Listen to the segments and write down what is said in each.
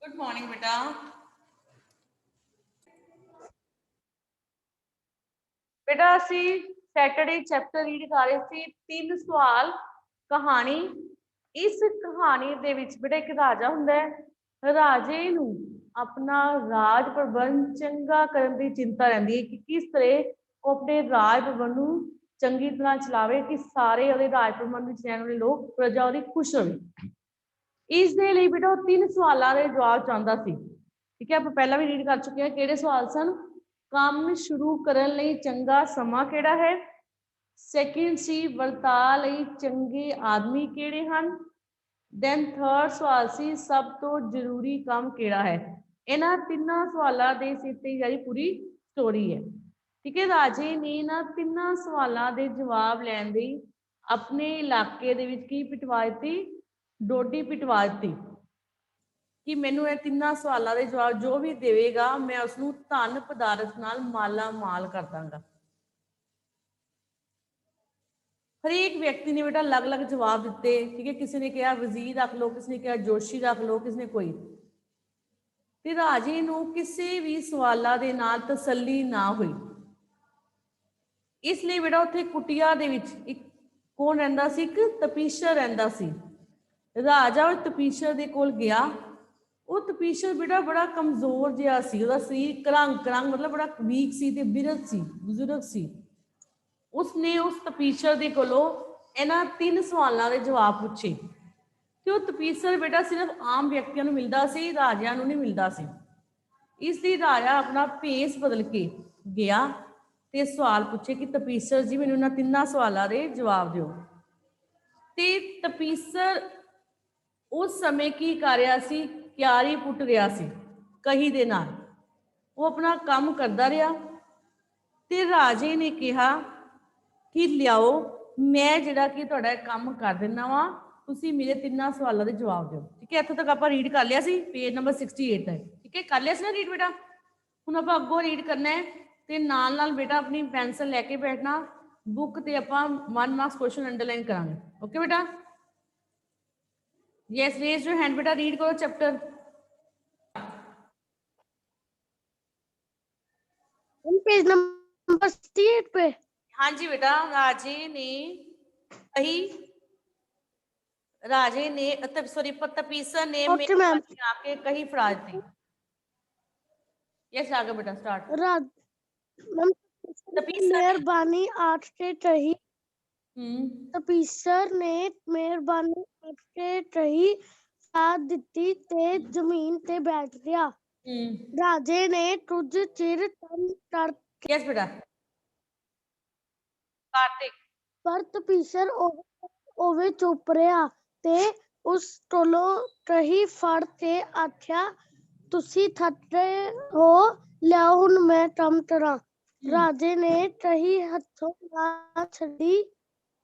Good morning बेटा। बेटा ਅਸੀਂ ਸੈਟਰਡੇ ਚੈਪਟਰ ਰੀਡ ਕਰ ਰਹੇ ਸੀ। 3 ਸਵਾਲ ਕਹਾਣੀ। ਇਸ ਕਹਾਣੀ ਦੇ ਵਿੱਚ ਬੇਟਾ ਇੱਕ ਰਾਜਾ ਹੁੰਦਾ ਹੈ। ਰਾਜੇ ਨੂੰ ਆਪਣਾ ਰਾਜ ਪ੍ਰਬੰਧ ਚੰਗਾ ਕਰਨ ਦੀ ਚਿੰਤਾ ਰਹਿੰਦੀ ਹੈ ਕਿ ਕਿਸ ਤਰ੍ਹਾਂ ਉਹ ਆਪਣੇ ਰਾਜ ਪ੍ਰਬੰਧ ਨੂੰ ਚੰਗੀ ਤਰ੍ਹਾਂ ਚਲਾਵੇ ਕਿ ਸਾਰੇ ਉਹਦੇ ਰਾਜ ਪ੍ਰਬੰਧ ਵਿੱਚ ਰਹਿਣ ਵਾਲੇ ਲੋਕ ਪ੍ਰਜਾ ਉਹਦੀ ਖੁਸ਼ ਹੋਵੇ। ਇਸ ਦੇ ਲਈ ਬੇਟਾ ਉਹ 3 ਸਵਾਲਾਂ ਦੇ ਜਵਾਬ ਚਾਹੁੰਦਾ ਸੀ। ਠੀਕ ਹੈ, ਆਪਾਂ ਪਹਿਲਾਂ ਵੀ ਰੀਡ ਕਰ ਚੁੱਕੇ ਹਾਂ। ਕਿਹੜੇ ਸਵਾਲ ਸਨ? ਕੰਮ ਸ਼ੁਰੂ ਕਰਨ ਲਈ ਚੰਗਾ ਸਮਾਂ ਕਿਹੜਾ ਹੈ? ਸੈਕਿੰਡ ਸੀ ਵਰਤਾ ਲਈ ਚੰਗੇ ਆਦਮੀ ਕਿਹੜੇ ਹਨ? ਦੈਨ ਥਰਡ ਸਵਾਲ ਸੀ ਸਭ ਤੋਂ ਜ਼ਰੂਰੀ ਕੰਮ ਕਿਹੜਾ ਹੈ? ਇਹਨਾਂ ਤਿੰਨਾਂ ਸਵਾਲਾਂ ਦੇ ਸਿਰ ਤੇ ਜਿਹੜੀ ਪੂਰੀ ਸਟੋਰੀ ਹੈ। ਠੀਕ ਹੈ, ਰਾਜੇ ਨੇ ਇਹਨਾਂ ਤਿੰਨਾਂ ਸਵਾਲਾਂ ਦੇ ਜਵਾਬ ਲੈਣ ਲਈ ਆਪਣੇ ਇਲਾਕੇ ਦੇ ਵਿੱਚ ਕੀ ਪਿਟਵਾ ਦਿੱਤੀ? ਡੋਡੀ ਪਿਟਵਾ ਦਿੱਤੀ ਕਿ ਮੈਨੂੰ ਇਹ ਤਿੰਨਾਂ ਸਵਾਲਾਂ ਦੇ ਜਵਾਬ ਜੋ ਵੀ ਦੇਵੇਗਾ ਮੈਂ ਉਸਨੂੰ ਧਨ ਪਦਾਰਥ ਨਾਲ ਮਾਲਾ ਮਾਲ ਕਰ ਦਾਂਗਾ। ਹਰੇਕ ਵਿਅਕਤੀ ਨੇ ਬੇਟਾ ਅਲੱਗ-ਅਲੱਗ ਜਵਾਬ ਦਿੱਤੇ। ਠੀਕ ਹੈ, ਕਿਸੇ ਨੇ ਕਿਹਾ ਵਜ਼ੀਰ ਰੱਖ ਲਓ, ਕਿਸੇ ਨੇ ਕਿਹਾ ਜੋਸ਼ੀ ਰੱਖ ਲਓ, ਕਿਸੇ ਨੇ ਕੋਈ। ਤੇ ਰਾਜੇ ਨੂੰ ਕਿਸੇ ਵੀ ਸਵਾਲਾਂ ਦੇ ਨਾਲ ਤਸੱਲੀ ਨਾ ਹੋਈ। ਇਸ ਲਈ ਬੇਟਾ ਉੱਥੇ ਕੁਟੀਆ ਦੇ ਵਿੱਚ ਇੱਕ ਕੌਣ ਰਹਿੰਦਾ ਸੀ? ਇੱਕ ਤਪੀਸ਼ਰ ਰਹਿੰਦਾ ਸੀ। ਰਾਜਾ ਉਹ ਤਪੀਸ਼ਰ ਦੇ ਕੋਲ ਗਿਆ। ਉਹ ਤਪੀਸ਼ਰ ਬੇਟਾ ਬੜਾ ਕਮਜ਼ੋਰ ਜਿਹਾ ਸੀ, ਉਹਦਾ ਸਰੀਰ ਕਰੰਗ ਮਤਲਬ ਬੜਾ ਵੀਕ ਸੀ ਤੇ ਬਿਰਧ ਸੀ, ਬਜ਼ੁਰਗ ਸੀ। ਉਸਨੇ ਉਸ ਤਪੀਸ਼ਰ ਦੇ ਕੋਲੋਂ ਇਹਨਾਂ 3 ਸਵਾਲਾਂ ਦੇ ਜਵਾਬ ਪੁੱਛੇ ਤੇ ਉਹ ਤਪੀਸ਼ਰ ਬੇਟਾ ਸਿਰਫ ਆਮ ਵਿਅਕਤੀਆਂ ਨੂੰ ਮਿਲਦਾ ਸੀ, ਰਾਜਿਆਂ ਨੂੰ ਨਹੀਂ ਮਿਲਦਾ ਸੀ। ਇਸ ਲਈ ਰਾਜਾ ਆਪਣਾ ਭੇਸ ਬਦਲ ਕੇ ਗਿਆ ਤੇ ਸਵਾਲ ਪੁੱਛੇ ਕਿ ਤਪੀਸ਼ਰ ਜੀ ਮੈਨੂੰ ਇਹਨਾਂ 3 ਸਵਾਲਾਂ ਦੇ ਜਵਾਬ ਦਿਓ। ਤੇ ਤਪੀਸ਼ਰ ਉਸ ਸਮੇਂ ਕੀ ਕਰ ਰਿਹਾ ਸੀ? ਕਿਆਰੀ ਪੁੱਟ ਰਿਹਾ ਸੀ ਕਹੀ ਦੇ ਨਾਲ। ਉਹ ਆਪਣਾ ਕੰਮ ਕਰਦਾ ਰਿਹਾ ਤੇ ਰਾਜੇ ਨੇ ਕਿਹਾ ਕਿ ਲਿਆਓ ਮੈਂ ਜਿਹੜਾ ਕਿ ਤੁਹਾਡਾ ਕੰਮ ਕਰ ਦਿੰਦਾ ਵਾਂ, ਤੁਸੀਂ ਮੇਰੇ 3 ਸਵਾਲਾਂ ਦੇ ਜਵਾਬ ਦਿਓ। ਠੀਕ ਹੈ, ਇੱਥੋਂ ਤੱਕ ਆਪਾਂ ਰੀਡ ਕਰ ਲਿਆ ਸੀ, ਪੇਜ ਨੰਬਰ 68 ਹੈ। ਠੀਕ ਹੈ, ਕਰ ਲਿਆ ਸੀ ਨਾ ਰੀਡ ਬੇਟਾ? ਹੁਣ ਆਪਾਂ ਅੱਗੋਂ ਰੀਡ ਕਰਨਾ ਹੈ ਤੇ ਨਾਲ ਨਾਲ ਬੇਟਾ ਆਪਣੀ ਪੈਨਸਲ ਲੈ ਕੇ ਬੈਠਣਾ। ਬੁੱਕ ਤੇ ਆਪਾਂ 1 ਮਾਰਕਸ ਕੁਐਸਚਨ ਅੰਡਰਲਾਈਨ ਕਰਾਂਗੇ। ਓਕੇ ਬੇਟਾ? यस, रेज योर हैंड बेटा, रीड करो चैप्टर। पेज नंबर 68 पे। हाँ जी बेटा। राजे ने तपीसर ने आके कही फड़ा दी। यस, आगे बेटा स्टार्ट। मेहरबानी आठते रही। तपीसर ने मेहरबानी आठते रही साथ दिती ते जमीन ते बैठ गया। राजे ने कुछ चिर कर। यस बेटा। कार्तिक। पर तपीसर ओवे चुप रहा ते उस कोलों कही फड़ के आख्या तुसी थके हो, लियाओ हुण मैं काम करा। राजे ने कही हथों ना छड़ी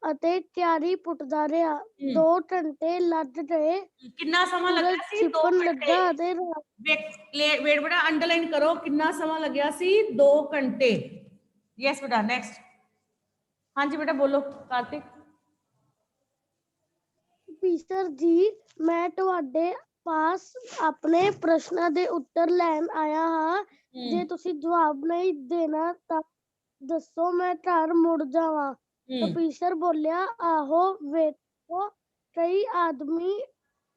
ਅਤੇ ਕਿਆਰੀ ਪੁੱਟਦਾ ਰਿਹਾ। 2 ਘੰਟੇ ਲੱਗ ਗਏ। ਕਿੰਨਾ ਸਮਾਂ ਲੱਗਿਆ ਸੀ? 2 ਘੰਟੇ। ਵੇਟ ਬੇਟਾ ਅੰਡਰਲਾਈਨ ਕਰੋ, ਕਿੰਨਾ ਸਮਾਂ ਲੱਗਿਆ ਸੀ? 2 ਘੰਟੇ। ਯੈਸ ਬੇਟਾ, ਨੈਕਸਟ। ਹਾਂਜੀ ਬੇਟਾ ਬੋਲੋ ਕਾਰਤਿਕ। ਟੀਚਰ ਜੀ, ਮੈਂ ਤੁਹਾਡੇ ਪਾਸ ਆਪਣੇ ਪ੍ਰਸ਼ਨਾਂ ਦੇ ਉੱਤਰ ਲੈਣ ਆਇਆ ਹਾਂ। ਜੇ ਤੁਸੀਂ ਜਵਾਬ ਨਹੀਂ ਦੇਣਾ ਤਾਂ ਦੱਸੋ, ਮੈਂ ਘਰ ਮੁੜ ਜਾਵਾਂ। ਤਪੀਸਰ ਬੋਲਿਆ, ਆਹੋ ਵੇਖੋ ਕਈ ਆਦਮੀ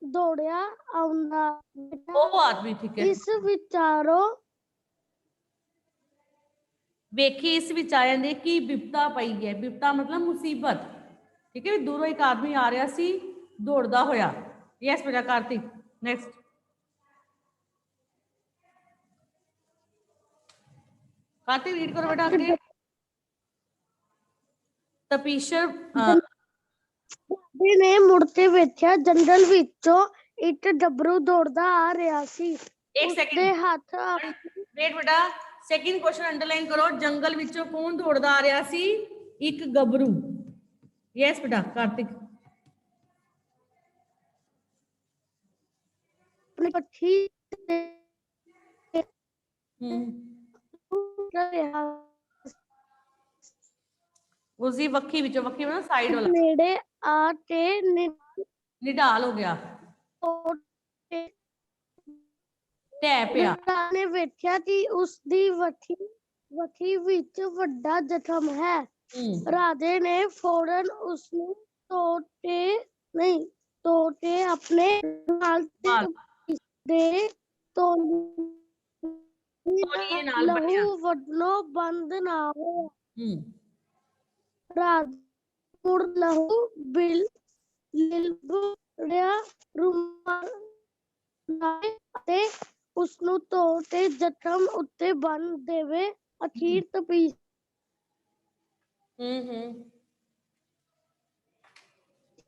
ਦੌੜਿਆ ਆਉਂਦਾ। ਉਹ ਆਦਮੀ, ਠੀਕ ਹੈ। ਇਸ ਵਿਚਾਰੋ ਵੇਖੀ ਇਸ ਵਿੱਚ ਆਇਆ ਨੇ ਕੀ ਵਿਪਤਾ ਪਈ ਹੈ। ਵਿਪਤਾ ਮਤਲਬ ਮੁਸੀਬਤ। ਠੀਕ ਹੈ, ਦੂਰੋਂ ਇੱਕ ਆਦਮੀ ਆ ਰਿਹਾ ਸੀ ਦੌੜਦਾ ਹੋਇਆ। ਯੈਸ ਬੇਟਾ ਕਾਰਤਿਕ, ਨੈਕਸਟ। ਕਾਰਤਿਕ ਰੀਡ ਕਰੋ ਬੇਟਾ ਅੱਗੇ। ਤਪੀਸ਼ਰ ਨੇ ਮੁੜ ਕੇ ਵੇਖਿਆ ਜੰਗਲ ਵਿੱਚੋਂ ਇੱਕ ਗੱਭਰੂ ਦੌੜਦਾ ਆ ਰਿਹਾ ਸੀ। ਉਸਦੇ ਹੱਥ ਵੇਟ ਬੇਟਾ, ਸੈਕਿੰਡ ਕੁਐਸਚਨ ਅੰਡਰਲਾਈਨ ਕਰੋ। ਜੰਗਲ ਵਿੱਚੋਂ ਕੌਣ ਦੌੜਦਾ ਆ ਰਿਹਾ ਸੀ? ਇੱਕ ਗੱਭਰੂ। ਯੈਸ ਬੇਟਾ ਕਾਰਤਿਕ। ਆਪਣੀ ਪੱਖੀ ਉਸਦੀ ਵੱਖੀ ਵਿੱਚੋਂ, ਵੱਖੀ ਮਤਲਬ ਸਾਈਡ ਵਾਲਾ, ਨੇੜੇ ਆ ਕੇ ਨਿਢਾਲ ਹੋ ਗਿਆ। ਢਹਿ ਪਿਆ। ਰਾਜਾ ਨੇ ਵੇਖਿਆ ਕਿ ਉਸ ਦੀ ਵੱਖੀ ਵਿੱਚ ਵੱਡਾ ਜ਼ਖਮ ਹੈ। ਰਾਜੇ ਨੇ ਫੌਰਨ ਉਸ ਨੂੰ ਧੋ ਕੇ ਆਪਣੇ ਨਾਲ ਦੇ ਤੌਲੀਏ ਨਾਲ ਬੰਨਿਆ। ਲਹੂ ਵੱਢਣੋਂ ਬੰਦ ਨਾ ਹੋਇਆ। ਰਾਜਾ ਮੁੜ ਲਹੂ ਲਿਬੜਿਆ ਰੁਮਾਲ ਲਾਏ ਅਤੇ ਉਸ ਨੂੰ ਧੋ ਕੇ ਜ਼ਖਮ ਉੱਤੇ ਬੰਨ ਦੇਵੇ। ਅਖੀਰ ਤਪੀਰ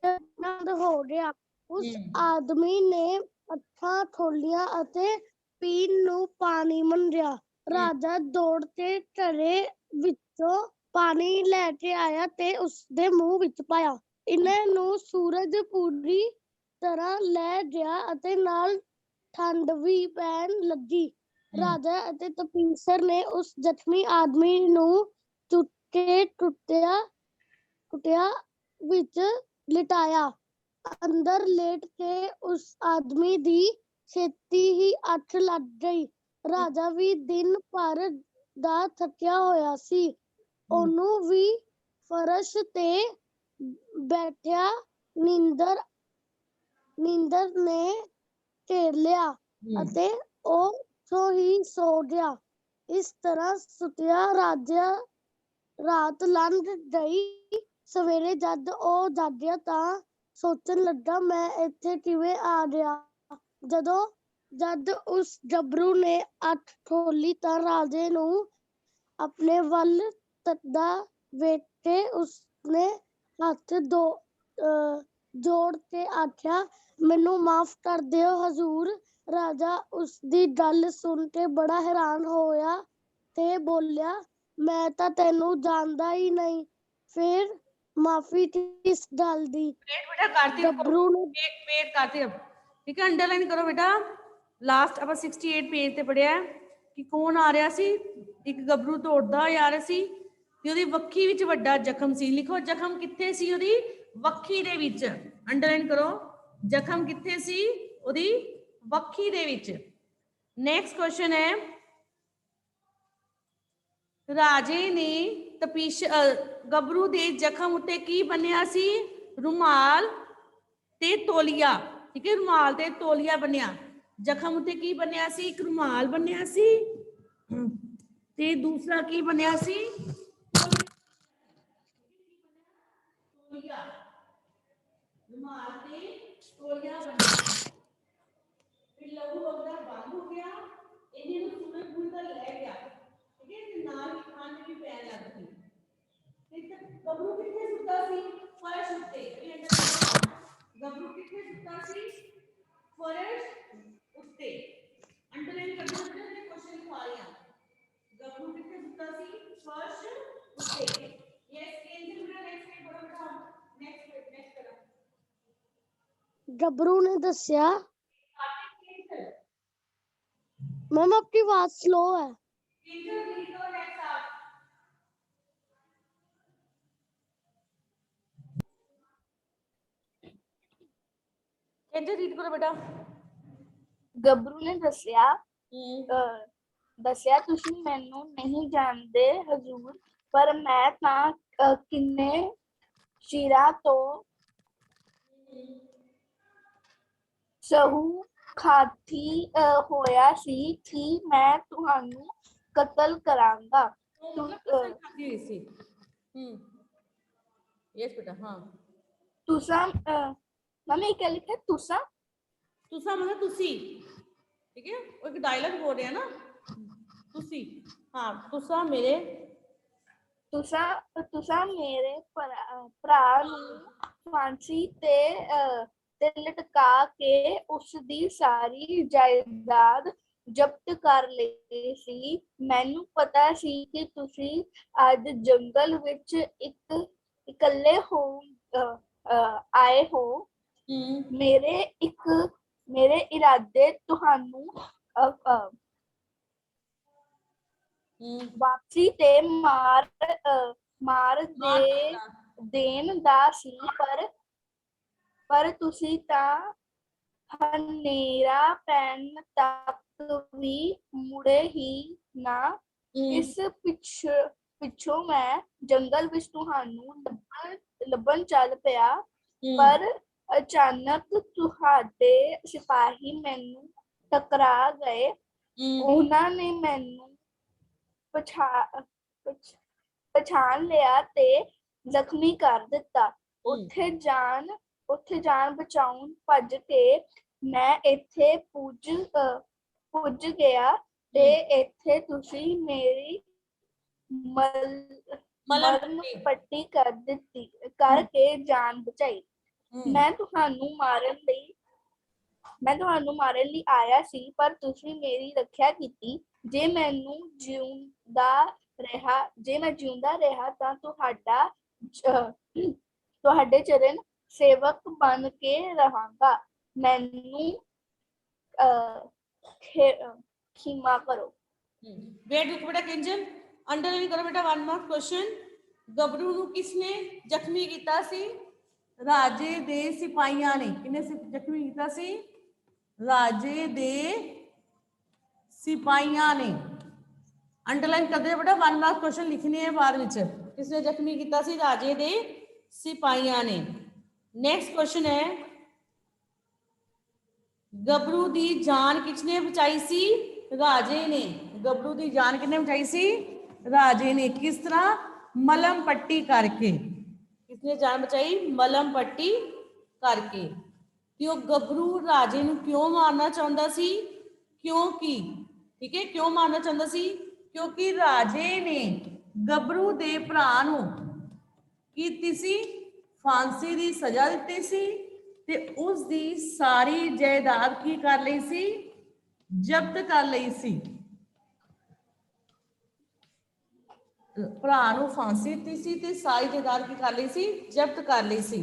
ਆਨੰਦ ਹੋ ਗਿਆ। ਉਸ ਆਦਮੀ ਨੇ ਅੱਖਾਂ ਖੋਲੀਆਂ ਅਤੇ ਪੀਣ ਨੂੰ ਪਾਣੀ ਮੰਗਿਆ। ਰਾਜਾ ਦੌੜ ਕੇ ਘੜੇ ਵਿੱਚੋਂ ਪਾਣੀ ਲੈ ਕੇ ਆਇਆ ਤੇ ਉਸ ਦੇ ਮੂੰਹ ਵਿੱਚ ਪਾਇਆ। ਇਹਨਾਂ ਨੂੰ ਸੂਰਜ ਪੂਰੀ ਤਰ੍ਹਾਂ ਲੈ ਗਿਆ ਅਤੇ ਨਾਲ ਠੰਡ ਵੀ ਪੈਣ ਲੱਗੀ। ਰਾਜਾ ਅਤੇ ਤਪੀਸਰ ਨੇ ਉਸ ਜ਼ਖਮੀ ਆਦਮੀ ਨੂੰ ਚੁੱਕ ਕੇ ਕੁਟਿਆ ਵਿੱਚ ਲਿਟਾਇਆ। ਅੰਦਰ ਲੇਟ ਕੇ ਉਸ ਆਦਮੀ ਦੀ ਛੇਤੀ ਹੀ ਅੱਖ ਲੱਗ ਗਈ। ਰਾਜਾ ਵੀ ਦਿਨ ਭਰ ਦਾ ਥੱਕਿਆ ਹੋਇਆ ਸੀ। ਉਹਨੂੰ ਵੀ ਫਰਸ਼ ਤੇ ਬੈਠਿਆ ਨੀਂਦਰ ਨੇ ਘੇਰ ਲਿਆ ਅਤੇ ਉਹ ਉੱਥੋਂ ਹੀ ਸੌ ਗਿਆ। ਇਸ ਤਰ੍ਹਾਂ ਸੁੱਤਿਆਂ ਰਾਤ ਲੰਘ ਗਈ। ਸਵੇਰੇ ਜਦ ਉਹ ਜਾਗਿਆ ਤਾਂ ਸੋਚਣ ਲੱਗਾ, ਮੈਂ ਇੱਥੇ ਕਿਵੇਂ ਆ ਗਿਆ। ਜਦ ਉਸ ਗੱਭਰੂ ਨੇ ਅੱਖ ਖੋਲੀ ਤਾਂ ਰਾਜੇ ਨੂੰ ਆਪਣੇ ਵੱਲ ਤੱਕਦਾ ਵੇਖ ਕੇ ਉਸਨੇ ਹੱਥ ਜੋੜ ਕੇ ਆਖਿਆ, ਮੈਨੂੰ ਮਾਫ਼ ਕਰ ਦਿਓ ਹਜ਼ੂਰ। ਰਾਜਾ ਉਸ ਦੀ ਗੱਲ ਸੁਣ ਕੇ ਬੜਾ ਹੈਰਾਨ ਹੋਇਆ ਤੇ ਬੋਲਿਆ, ਮੈਂ ਤਾਂ ਤੈਨੂੰ ਜਾਣਦਾ ਹੀ ਨਹੀਂ, ਫਿਰ ਮਾਫੀ ਕਿਸ ਗੱਲ ਦੀ। बेटा कार्तिक ਗੱਭਰੂ ਨੇ वेट कार्तिक ठीक है, अंडरलाइन करो बेटा। लास्ट ਆਪਾਂ 68 ਪੇਜ ਤੇ ਪੜਿਆ ਕਿ ਕੌਣ ਆ ਰਿਹਾ ਸੀ। ਇੱਕ ਗੱਭਰੂ ਦੌੜਦਾ ਆ ਰਿਹਾ ਸੀ ਤੇ ਉਹਦੀ ਵੱਖੀ ਵਿੱਚ ਵੱਡਾ ਜ਼ਖਮ ਸੀ। ਲਿਖੋ ਜ਼ਖਮ ਕਿੱਥੇ ਸੀ ਉਹਦੀ ਵੱਖੀ ਦੇ ਵਿੱਚ। ਅੰਡਰਲਾइन ਕਰੋ, ਜ਼ਖਮ ਕਿੱਥੇ ਸੀ ਉਹਦੀ ਵੱਖੀ ਦੇ ਵਿੱਚ। ਨੈਕਸਟ ਕੁਐਸਚਨ ਹੈ, ਰਾਜੇ ਨੇ ਗੱਭਰੂ ਦੇ ਜ਼ਖਮ ਉੱਤੇ ਕੀ ਬੰਨਿਆ ਸੀ? ਰੁਮਾਲ ਤੇ ਤੋਲੀਆ। ਠੀਕ ਹੈ, ਰੁਮਾਲ ਤੇ ਤੋਲੀਆ ਬੰਨਿਆ। ਜ਼ਖਮ ਉੱਤੇ ਕੀ ਬੰਨਿਆ ਸੀ? ਇੱਕ ਰੁਮਾਲ ਬੰਨਿਆ ਸੀ ਤੇ ਦੂਸਰਾ ਕੀ ਬੰਨਿਆ ਸੀ? ਤੋਲੀਆ। ਰੁਮਾਲ ਤੇ ਤੋਲੀਆ ਬੰਨਿਆ। ਫਿਰ ਲਹੂ ਵਗਦਾ ਬੰਦ ਹੋ ਗਿਆ। ਇਹਨੇ ਨੂੰ ਸੂਰਜ ਪੂਰੀ ਤਰ੍ਹਾਂ ਲੈ ਗਿਆ। ਠੀਕ ਹੈ, ਤੇ ਨਾਲ ਹੀ ਠੰਡ ਵੀ ਪੈਣ ਲੱਗ ਪਈ। ਤੇ ਗੱਭਰੂ ਕਿੱਥੇ ਸੁੱਤਾ ਸੀ? ਫਰਸ਼ ਉੱਤੇ। ਗੱਭਰੂ ਕਿੱਥੇ ਸੁੱਤਾ ਸੀ? ਫਰਸ਼ ਉੱਤੇ। ਅੰਡਰਲਾਈਨ ਕਰਨਾ ਹੈ, ਕੁਐਸਚਨ ਲਿਖਾ ਲਿਆ। ਗੱਭਰੂ ਕਿੱਥੇ ਸੁੱਤਾ ਸੀ? ਫਰਸ਼ ਉੱਤੇ। ਯੈਸ, ਕੇਂਦਰ ਮੇਰਾ ਨੈਕਸਟ ਪੇਜ ਬੜਾ ਨੈਕਸਟ ਕਰਾ। ਗੱਭਰੂ ਨੇ ਦੱਸਿਆ, मैम आपकी आवाज स्लो है। रीड करो बेटा। ਗੱਭਰੂ ਨੇ ਦੱਸਿਆ ਤੁਸੀਂ ਮੈਨੂੰ ਨਹੀਂ ਜਾਣਦੇ ਹਜ਼ੂਰ, ਪਰ ਮੈਂ ਤਾਂ ਕਿੰਨੇ ਚਿਰਾਂ ਤੋਂ ਸਹੂ ਖਾਤੀ ਹੋਇਆ ਸੀ ਕਿ ਮੈਂ ਤੁਹਾਨੂੰ ਕਤਲ ਕਰਾਂਗਾ। यस बेटा। हाँ, तुसा मम्मी क्या लिखा है? तुसा मतलब तुसी। ठीक है, वो एक डायलॉग बोल रहे हैं ना, तुसी। हाँ, तुसा मेरे ਭਰਾ ਨੂੰ ਫਾਂਸੀ ਤੇ ਲਟਕਾ ਕੇ ਉਸ ਦੀ ਸਾਰੀ ਜਾਇਦਾਦ ਜ਼ਬਤ ਕਰ ਲਈ ਸੀ। ਮੈਨੂੰ ਪਤਾ ਸੀ ਕਿ ਤੁਸੀਂ ਅੱਜ ਜੰਗਲ ਵਿੱਚ ਇਕੱਲੇ ਆਏ ਹੋ। ਮੇਰੇ ਇਰਾਦੇ ਤੁਹਾਨੂੰ ਵਾਪਸੀ ਤੇ ਮਾਰ ਦੇਣ ਦਾ ਸੀ, ਪਰ ਤੁਸੀਂ ਤਾਂ ਹਨੇਰਾ ਪੈਣ ਤੱਕ ਵੀ ਮੁੜੇ ਹੀ ਨਾ। ਇਸ ਪਿੱਛੋਂ ਮੈਂ ਜੰਗਲ ਵਿੱਚ ਤੁਹਾਨੂੰ ਲੱਭਣ ਚੱਲ ਪਿਆ, ਪਰ ਅਚਾਨਕ ਤੁਹਾਡੇ ਸਿਪਾਹੀ ਮੈਨੂੰ ਟਕਰਾ ਗਏ। ਉਹਨਾਂ ਨੇ ਮੈਨੂੰ ਪਛਾਣ ਲਿਆ ਤੇ ਜ਼ਖਮੀ ਕਰ ਦਿੱਤਾ। ਉੱਥੇ ਜਾਨ ਬਚਾਉਣ ਭੱਜ ਕੇ ਮੈਂ ਇੱਥੇ ਪੁੱਜ ਗਿਆ ਤੇ ਇੱਥੇ ਤੁਸੀਂ ਮੇਰੀ ਮਲਮ ਪੱਟੀ ਕਰਕੇ ਜਾਨ ਬਚਾਈ। ਮੈਂ ਤੁਹਾਨੂੰ ਮਾਰਨ ਲਈ ਆਇਆ ਸੀ, ਪਰ ਤੁਸੀਂ ਮੇਰੀ ਰੱਖਿਆ ਕੀਤੀ। ਜੇ ਮੈਂ ਜਿਉਂਦਾ ਰਿਹਾ ਤਾਂ ਤੁਹਾਡੇ ਚਰਨ ਸੇਵਕ ਬਣ ਕੇ ਰਹਾਂਗਾ। ਮੈਨੂੰ ਖਿਮਾ ਕਰੋ। वेट रुको बेटा किंजल, अंडरलाइन करो बेटा। One mark question. गबरू ਨੂੰ ਕਿਸਨੇ ਜ਼ਖਮੀ ਕੀਤਾ ਸੀ? ਰਾਜੇ ਦੇ ਸਿਪਾਹੀਆਂ ਨੇ। ਕਿਹਨੇ ਜ਼ਖਮੀ ਕੀਤਾ ਸੀ? ਰਾਜੇ ਦੇ ਸਿਪਾਹੀਆਂ ਨੇ। अंडरलाइन कर दे बेटा। वन मार्क क्वेश्चन लिखने है बाद ਵਿੱਚ। किसने ਜ਼ਖਮੀ ਕੀਤਾ ਸੀ? ਰਾਜੇ ਦੇ ਸਿਪਾਹੀਆਂ ਨੇ। नेक्स्ट क्वेश्चन है, गबरू ਦੀ ਜਾਨ ਕਿਸਨੇ ਬਚਾਈ ਸੀ? ਰਾਜੇ ਨੇ। गबरू ਦੀ ਜਾਨ ਕਿਹਨੇ ਬਚਾਈ ਸੀ? ਰਾਜੇ ਨੇ। ਕਿਸ ਤਰ੍ਹਾਂ? ਮਲਮ ਪੱਟੀ ਕਰਕੇ। ਕਿਸਨੇ ਜਾਨ ਬਚਾਈ? ਮਲਮ ਪੱਟੀ ਕਰਕੇ। ਤੇ ਉਹ गबरू ਰਾਜੇ ਨੂੰ ਕਿਉਂ ਮਾਰਨਾ ਚਾਹੁੰਦਾ ਸੀ? ਕਿਉਂਕਿ, ਠੀਕ ਹੈ, ਕਿਉਂ ਮਾਰਨਾ ਚਾਹੁੰਦਾ ਸੀ? ਕਿਉਂਕਿ ਰਾਜੇ ਨੇ गबरू ਦੇ ਭਰਾ ਨੂੰ ਕੀ ਦਿੱਤੀ ਸੀ? ਫਾਂਸੀ ਦੀ ਸਜ਼ਾ ਦਿੱਤੀ ਸੀ ਤੇ ਉਸ ਦੀ ਸਾਰੀ ਜਾਇਦਾਦ ਕੀ ਕਰ ਲਈ ਸੀ? ਜ਼ਬਤ ਕਰ ਲਈ ਸੀ। ਭਰਾ ਨੂੰ ਫਾਂਸੀ ਦਿੱਤੀ ਸੀ ਤੇ ਸਾਰੀ ਜਾਇਦਾਦ ਕੀ ਕਰ ਲਈ ਸੀ? ਜ਼ਬਤ ਕਰ ਲਈ ਸੀ।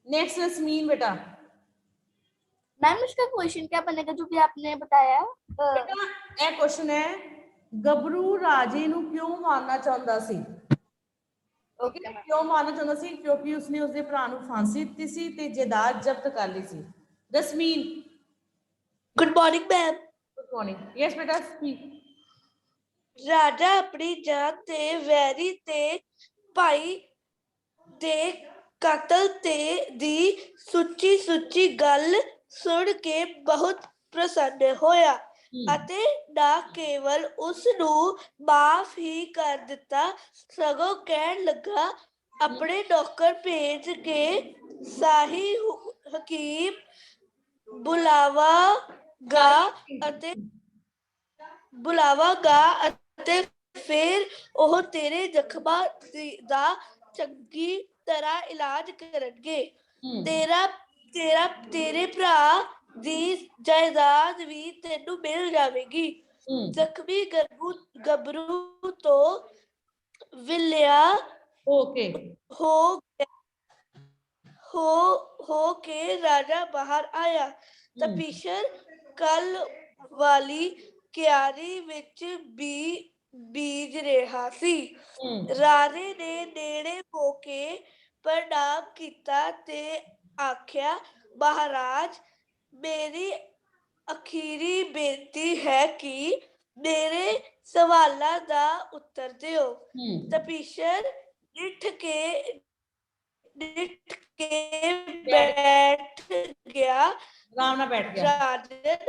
नेक्स्ट रश्मीन बेटा। मैम इसका क्वेश्चन क्या बनेगा जो भी आपने बताया? बेटा ਇਹ क्वेश्चन है, गबरू ਰਾਜੇ ਨੂੰ ਕਿਉਂ ਮਾਰਨਾ ਚਾਹੁੰਦਾ ਸੀ? ਕਿਉਂ ਮਾਰਨਾ ਚਾਹੁੰਦਾ ਸੀ? ਕਿਉਂਕਿ ਉਸਨੇ ਉਸਦੇ ਭਰਾ ਨੂੰ ਫਾਂਸੀ ਦਿੱਤੀ ਸੀ ਤੇ ਜਾਇਦਾਦ ਜ਼ਬਤ ਕਰ ਲਈ ਸੀ। ਰਸਮੀਨ। Good morning ma'am. Good morning. Yes बेटा स्पीक। राजा अपनी जान ते वैरी ते भाई दे कतल ते दी सुची गल सुन के बहुत प्रसन्न होया ਅਤੇ ਨਾ ਕੇਵਲ ਉਸ ਨੂੰ ਮਾਫ ਹੀ ਕਰ ਦਿੱਤਾ, ਸਗੋਂ ਕਹਿਣ ਲੱਗਾ ਆਪਣੇ ਨੌਕਰ ਭੇਜ ਕੇ ਸਾਹੀ ਹਕੀਮ ਬੁਲਾਵਾਂਗਾ ਅਤੇ ਫਿਰ ਉਹ ਤੇਰੇ ਜ਼ਖਮਾਂ ਦਾ ਚੰਗੀ ਤਰ੍ਹਾਂ ਇਲਾਜ ਕਰਨਗੇ। ਤੇਰੇ ਭਰਾ ਦੀ ਜਾਇਦਾਦ ਵੀ ਤੈਨੂੰ ਮਿਲ ਜਾਵੇਗੀ। ਜ਼ਖਮੀ ਗਬਰੂ ਤੋਂ ਵਿਲਿਆ ਹੋ ਕੇ ਰਾਜਾ ਬਾਹਰ ਆਇਆ। ਤਪੀਸ਼ਰ ਕੱਲ ਵਾਲੀ ਕਿਆਰੀ ਵਿੱਚ ਬੀਜ ਰਿਹਾ ਸੀ। ਰਾਜੇ ਨੇ ਨੇੜੇ ਹੋ ਕੇ ਪ੍ਰਣਾਮ ਕੀਤਾ ਤੇ ਆਖਿਆ, ਮਹਾਰਾਜ, ਮੇਰੀ ਅਖੀਰੀ ਬੇਨਤੀ ਹੈ ਕਿ ਮੇਰੇ ਸਵਾਲਾਂ ਦਾ ਉੱਤਰ ਦਿਓ। ਤਪੀਸ਼ਰ ਡਿੱਠ ਕੇ ਬੈਠ ਗਿਆ। ਰਾਜਨ,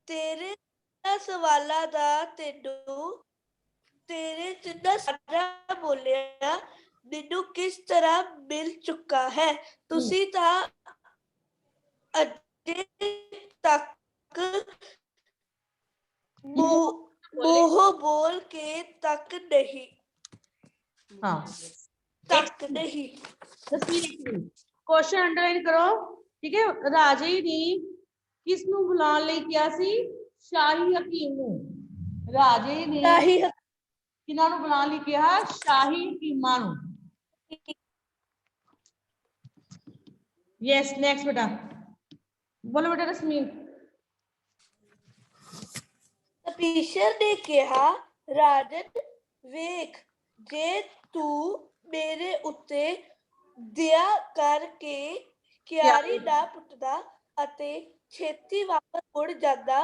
ਤੇਰੇ ਸਵਾਲਾਂ ਦਾ ਤੇਰੇ ਜਿੰਨਾ ਸਾਰਾ ਬੋਲਿਆ ਮੈਨੂੰ ਕਿਸ ਤਰ੍ਹਾਂ ਮਿਲ ਚੁੱਕਾ ਹੈ। ਤੁਸੀਂ ਤਾਂ ਅਜੇ ਤੱਕ ਮੂੰਹ ਬੋਲ ਕੇ ਤੱਕ ਨਹੀਂ। क्वेश्चन अंडरलाइन करो, ठीक है। राजे ने किस ਨੂੰ ਬੁਲਾਉਣ ਲਈ ਕਿਹਾ ਸੀ? ਸ਼ਾਹੀ ਹਕੀਮ ਨੂੰ। ਰਾਜੇ ਨੇ ਕਿਹਨਾਂ ਨੂੰ ਬੁਲਾਉਣ ਲਈ ਕਿਹਾ? ਸ਼ਾਹੀ ਹਕੀਮਾਂ ਨੂੰ। यस नेक्स्ट बेटा बोलो बेटा रश्मि। ਤਪੀਸ਼ਰ ਨੇ ਕਿਹਾ, ਰਾਜਨ ਵੇਖ, ਜੇ ਤੂੰ ਮੇਰੇ ਉੱਤੇ ਦਇਆ ਕਰਕੇ ਕਿਆਰੀ ਨਾ ਪੁੱਟਦਾ ਅਤੇ ਛੇਤੀ ਵਾਪਸ ਮੁੜ ਜਾਂਦਾ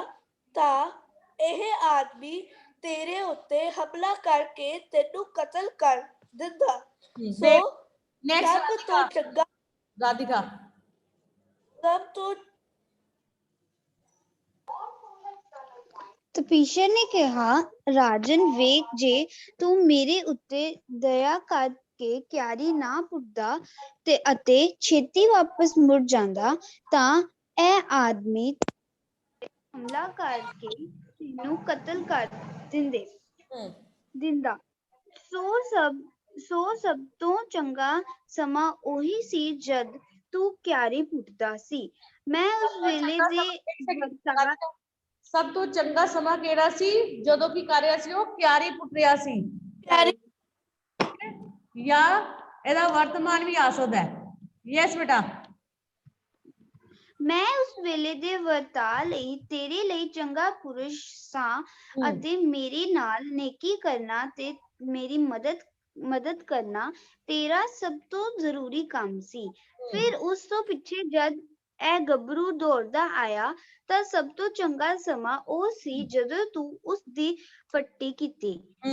ਤਾਂ ਇਹ ਆਦਮੀ ਤੇਰੇ ਉੱਤੇ ਹਮਲਾ ਕਰਕੇ ਤੈਨੂੰ ਕਤਲ ਕਰ ਦਿੰਦਾ। ਸੋ नेक्स्ट ਸਭ ਤੋਂ ਚੰਗਾ राधिका ਸਭ ਤੋਂ ਤਪੀਸ਼ਰ ਨੇ ਕਿਹਾ, ਰਾਜਨ ਵੇਖ, ਜੇ ਤੂੰ ਮੇਰੇ ਉੱਤੇ ਦਇਆ ਕਰਕੇ ਕਿਆਰੀ ਨਾ ਪੁੱਟਦਾ ਅਤੇ ਛੇਤੀ ਵਾਪਸ ਮੁੜ ਜਾਂਦਾ ਤਾਂ ਇਹ ਆਦਮੀ ਹਮਲਾ ਕਰਕੇ ਤੈਨੂੰ ਕਤਲ ਕਰ ਦਿੰਦਾ। ਸੋ ਸਭ ਤੋਂ ਚੰਗਾ ਸਮਾਂ ਉਹੀ ਸੀ ਜਦ ਤੂੰ ਕਿਆਰੀ ਪੁੱਟਦਾ ਸੀ। ਮੈਂ ਉਸ ਵੇਲੇ ਦੇ ਸਭ ਤੋਂ ਚੰਗਾ ਸਮਾਂ ਕਿਹੜਾ ਸੀ? ਜਦੋਂ ਕੀ ਕਰ ਰਿਹਾ ਸੀ? ਉਹ ਕਿਆਰੀ ਪੁੱਟ ਰਿਹਾ ਸੀ। ਕਿਆਰੀ ਜਾਂ ਇਹਦਾ ਵਰਤਮਾਨ ਵੀ ਆ ਸਕਦਾ ਹੈ। ਯੈਸ ਬੇਟਾ। ਮੈਂ ਉਸ ਵੇਲੇ ਦੇ ਵਰਤਾਅ ਲਈ ਤੇਰੇ ਲਈ ਚੰਗਾ ਪੁਰਸ਼ ਸਾਂ ਅਤੇ ਮੇਰੇ ਨਾਲ ਨੇਕੀ ਕਰਨਾ ਤੇ ਮੇਰੀ ਮਦਦ ਕਰਨਾ ਤੇਰਾ ਸਭ ਤੋਂ ਜ਼ਰੂਰੀ ਕੰਮ ਸੀ। ਫਿਰ ਉਸ ਤੋਂ ਪਿੱਛੇ ਜਦ ਇਹ ਗੱਭਰੂ ਦੌੜਦਾ ਆਇਆ ਤਾਂ ਸਭ ਤੋਂ ਚੰਗਾ ਸਮਾਂ ਉਹ ਸੀ ਜਦੋਂ ਤੂੰ ਉਸ ਦੀ ਪੱਟੀ ਕੀਤੀ।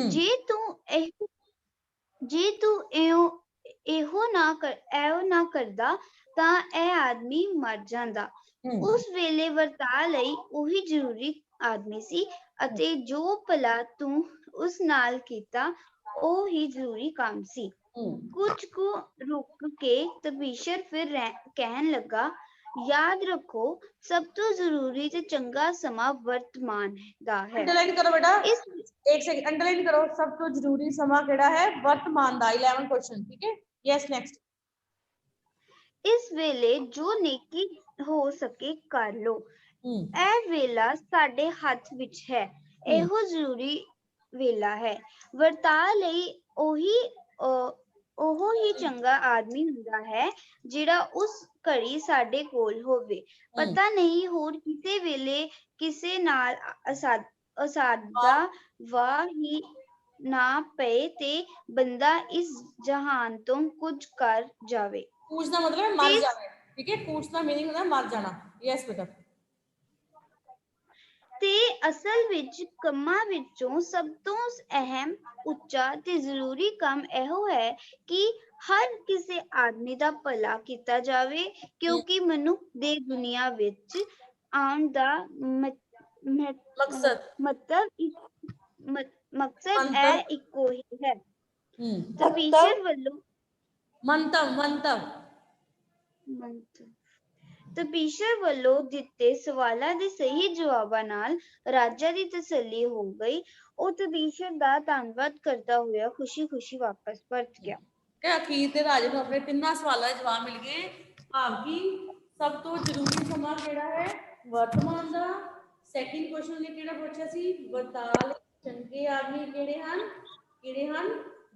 ਜੇ ਤੂੰ ਇਹੋ ਨਾ ਕਰਦਾ ਤਾਂ ਇਹ ਆਦਮੀ ਮਰ ਜਾਂਦਾ। ਉਸ ਵੇਲੇ ਵਰਤਾਅ ਲਈ ਉਹੀ ਜ਼ਰੂਰੀ ਆਦਮੀ ਸੀ ਅਤੇ ਜੋ ਭਲਾ ਤੂੰ ਉਸ ਨਾਲ ਕੀਤਾ ਉਹ ਹੀ ਜ਼ਰੂਰੀ ਕੰਮ ਸੀ। ਕੁਝ ਕੁ ਰੁਕ ਕੇ ਤਪੀਸ਼ਰ ਫਿਰ ਕਹਿਣ ਲੱਗਾ, ਯਾਦ ਰੱਖੋ, ਸਭ ਤੋਂ ਜ਼ਰੂਰੀ ਤੇ ਚੰਗਾ ਸਮਾਂ ਵਰਤਮਾਨ ਦਾ ਹੈ। ਅੰਡਰਲਾਈਨ ਕਰੋ ਬੇਟਾ, ਇੱਕ ਸੈਕਿੰਡ ਅੰਡਰਲਾਈਨ ਕਰੋ। ਸਭ ਤੋਂ ਜ਼ਰੂਰੀ ਸਮਾਂ ਕਿਹੜਾ ਹੈ? ਵਰਤਮਾਨ ਦਾ। 11 क्वेश्चन, ठीक है। Yes next. ਇਸ ਵੇਲੇ ਜੋ ਨੇਕੀ ਹੋ ਸਕੇ ਕਰ ਲੋ। ਇਹ ਵੇਲਾ ਸਾਡੇ ਹੱਥ ਵਿੱਚ ਹੈ। ਇਹੋ ਜ਼ਰੂਰੀ ਵੇਲਾ ਹੈ। ਵਰਤਾਅ ਲਈ ਉਹ ਹੀ ਚੰਗਾ ਆਦਮੀ ਹੁੰਦਾ ਹੈ ਜਿਹੜਾ ਉਸ ਘੜੀ ਸਾਡੇ ਕੋਲ ਹੋਵੇ। ਪਤਾ ਨਹੀਂ ਹੋਰ ਕਿਸੇ ਵੇਲੇ ਕਿਸੇ ਨਾਲ ਅਸਾਦਾ ਵਾਹ ਹੀ ਨਾ ਪਏ ਤੇ ਬੰਦਾ ਇਸ ਜਹਾਨ ਤੋਂ ਕੁਝ ਕਰ ਜਾਵੇ। ਕੂਚ ਦਾ ਮਤਲਬ ਹੈ ਮਰ ਜਾਵੇ, ਠੀਕ ਹੈ। ਕੂਚ ਦਾ ਮੀਨਿੰਗ ਹੁੰਦਾ ਮਰ ਜਾਣਾ। ਯੈਸ ਬੇਟਾ। ਤੇ ਅਸਲ ਵਿੱਚ ਕੰਮਾਂ ਵਿੱਚੋਂ ਸਭ ਤੋਂ ਅਹਿਮ, ਉੱਚਾ ਤੇ ਜ਼ਰੂਰੀ ਕੰਮ ਇਹੋ ਹੈ ਕਿ ਹਰ ਕਿਸੇ ਆਦਮੀ ਦਾ ਭਲਾ ਕੀਤਾ ਜਾਵੇ, ਕਿਉਂਕਿ ਮਨੁੱਖ ਦੇ ਦੁਨੀਆ ਵਿੱਚ ਆਉਣ ਦਾ ਮਕਸਦ ਇਹ ਇੱਕੋ ਹੀ ਹੈ। ਤਪੀਸ਼ਰ ਵੱਲੋਂ ਦਿੱਤੇ ਸਵਾਲਾਂ ਦੇ ਸਹੀ ਜਵਾਬਾਂ ਨਾਲ ਰਾਜਾ ਦੀ ਤਸੱਲੀ ਹੋ ਗਈ। ਉਹ ਤਪੀਸ਼ਰ ਦਾ ਧੰਨਵਾਦ ਕਰਦਾ ਹੋਇਆ ਖੁਸ਼ੀ ਵਾਪਸ ਪਰਤ ਗਿਆ। ਅਖੀਰ ਤੇ ਰਾਜੇ ਨੂੰ ਆਪਣੇ ਤਿੰਨਾਂ ਸਵਾਲਾਂ ਦੇ ਜਵਾਬ ਮਿਲ ਗਏ। ਭਾਵ ਕਿ ਸਭ ਤੋਂ ਜ਼ਰੂਰੀ ਸਮਾਂ ਕਿਹੜਾ ਹੈ? ਵਰਤਮਾਨ ਦਾ। ਸੈਕਿੰਡ ਕੁਐਸਚਨ ਨੇ ਕਿਹੜਾ ਪੁੱਛਿਆ ਸੀ? ਵਰਤਾਅ ਲਈ ਚੰਗੇ ਆਦਮੀ ਕਿਹੜੇ ਹਨ?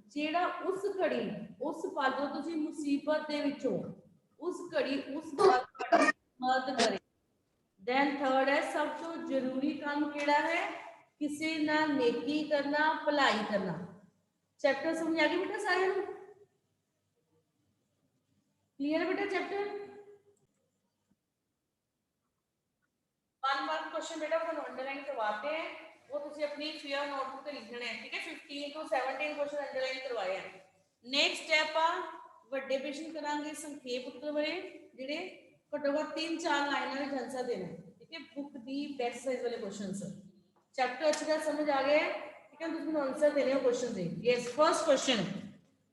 ਜਿਹੜਾ ਉਸ ਘੜੀ, ਉਸ ਪਲ ਜਦੋਂ ਤੁਸੀਂ ਮੁਸੀਬਤ ਦੇ ਵਿੱਚੋਂ, ਉਸ ਘੜੀ ਉਸ ਮਦਦ ਕਰੇ। ਦੈਨ ਥਰਡ ਹੈ, ਸਭ ਤੋਂ ਜ਼ਰੂਰੀ ਕੰਮ ਕਿਹੜਾ ਹੈ? ਕਿਸੇ ਨਾਲ ਨੇਕੀ ਕਰਨਾ, ਭਲਾਈ ਕਰਨਾ। ਚੈਪਟਰ ਸਮਝ ਆ ਗਈ ਬੇਟਾ ਸਾਰਿਆਂ ਨੂੰ? क्लियर बेटा चैप्टर? 1 मार्क क्वेश्चन बेटा अपन अंडरलाइन करवाते हैं, वो तुझे अपनी फेयर नोटबुक पे लिखना है, ठीक है। 15 to 17 क्वेश्चन अंडरलाइन करवाए हैं। नेक्स्ट स्टेप आ ਵੱਡੇ ਪ੍ਰਸ਼ਨ ਕਰਾਂਗੇ, ਸੰਖੇਪ ਉੱਤਰ ਵਾਲੇ ਜਿਹੜੇ ਘੱਟੋ ਘੱਟ 3-4 ਲਾਈਨਾਂ ਵਿੱਚ ਆਨਸਰ ਦੇਣਾ, ਠੀਕ ਹੈ। ਬੁੱਕ ਦੀ ਬੈਕ ਸਾਈਜ਼ ਵਾਲੇ क्वेश्चंस। चैप्टर अच्छी तरह समझ आ गया है, ठीक है। तुम आंसर देने हो क्वेश्चन दे। यस, फर्स्ट क्वेश्चन,